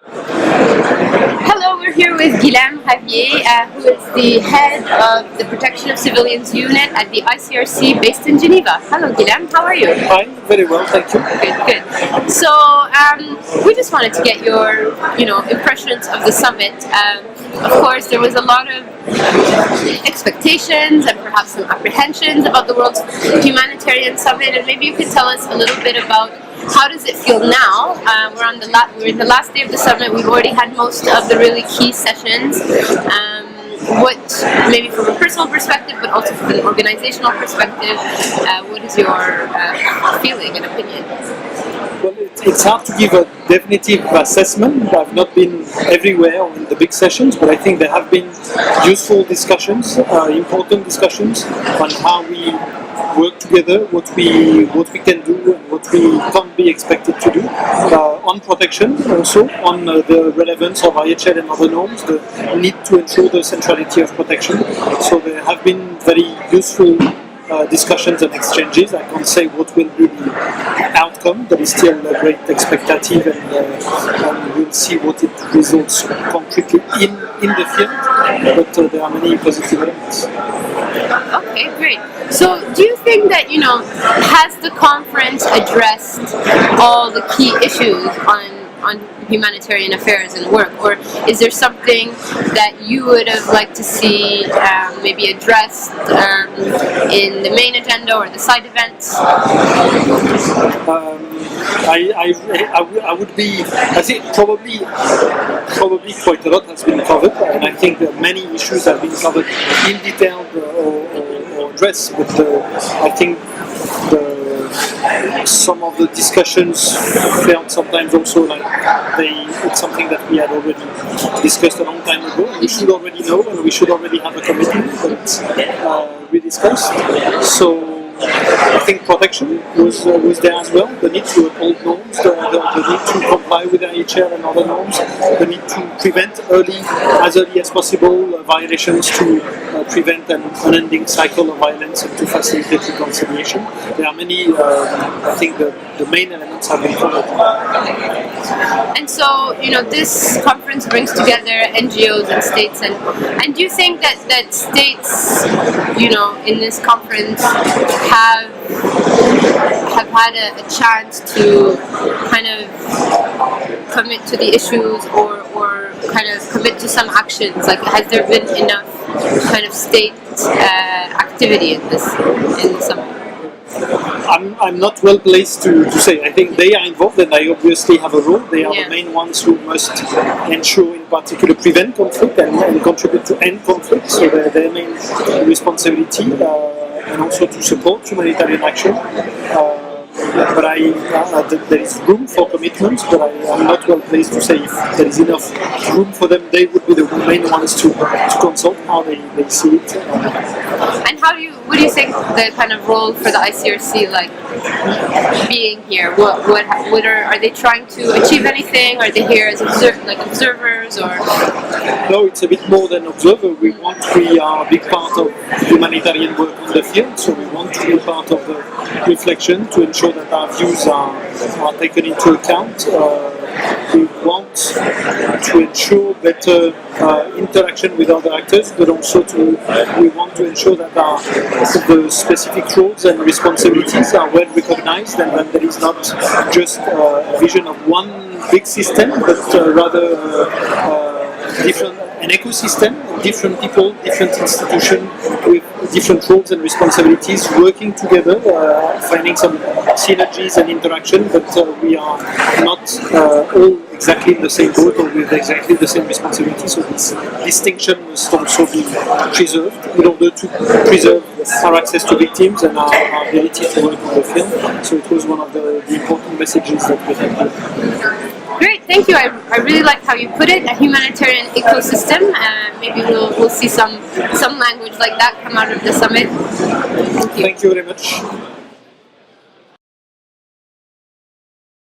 Hello, we're here with Guilhem Ravier, who is the head of the Protection of Civilians unit at the ICRC based in Geneva. Hello, Guilhem, how are you? Hi, very well, thank you. Good. So, we just wanted to get your, impressions of the summit. Of course, there was a lot of expectations and perhaps some apprehensions about the World Humanitarian Summit, and maybe you could tell us a little bit about how does it feel now? We're in the last day of the summit. We've already had most of the really key sessions. What, maybe from a personal perspective, but also from an organizational perspective, what is your feeling and opinion? Well, it's hard to give a definitive assessment. I've not been everywhere in the big sessions, but I think there have been useful discussions, important discussions on how we work together, what we can do and what we can't be expected to do, on protection also, on the relevance of IHL and other norms, the need to ensure the centrality of protection. So there have been very useful discussions and exchanges. I can't say what will be the outcome. There is still a great expectative, and we'll see what it results concretely in the field, but there are many positive elements. Okay, great. So do you think that, has the conference addressed all the key issues on humanitarian affairs and work, or is there something that you would have liked to see maybe addressed in the main agenda or the side events? I think probably quite a lot has been covered, and I think that many issues have been covered in detail or addressed, but I think some of the discussions felt sometimes also like it's something that we had already discussed a long time ago. We should already know, and we should already have a commitment that we discussed. So I think protection was there as well. The need to uphold norms, the need to comply with IHL and other norms, the need to prevent as early as possible violations, to prevent an unending cycle of violence and to facilitate reconciliation. There are many, I think the main elements have been covered. And so, this conference brings together NGOs and states, and do you think that states, in this conference have had a chance to kind of commit to the issues or kind of commit to some actions? Like, has there been enough kind of state activity in the summit? I'm not well placed to say. I think they are involved, and they obviously have a role. They are the main ones who must ensure, in particular, prevent conflict and contribute to end conflict. So their main responsibility, and also to support humanitarian action. But there is room for commitments, but I'm not well placed to say if there is enough room for them. They would be the main ones to consult how they see it. And what do you think the kind of role for the ICRC, like being here? Are they trying to achieve anything? Are they here as observers, or? No, it's a bit more than observer. We are a big part of humanitarian work on the field, so we want to be part of the reflection to ensure that our views are taken into account. We want to ensure better interaction with other actors, but also we want to ensure that the specific roles and responsibilities are well recognized, and that there is not just a vision of one big system, but rather an ecosystem, different people, different institutions with different roles and responsibilities working together, finding some synergies and interaction, but we are not all exactly in the same boat or with exactly the same responsibility. So this distinction must also be preserved in order to preserve our access to victims and our ability to work on the field. So it was one of the important messages that we had here. Great, thank you. I really like how you put it, a humanitarian ecosystem. Maybe we'll see some language like that come out of the summit. Thank you. Thank you very much.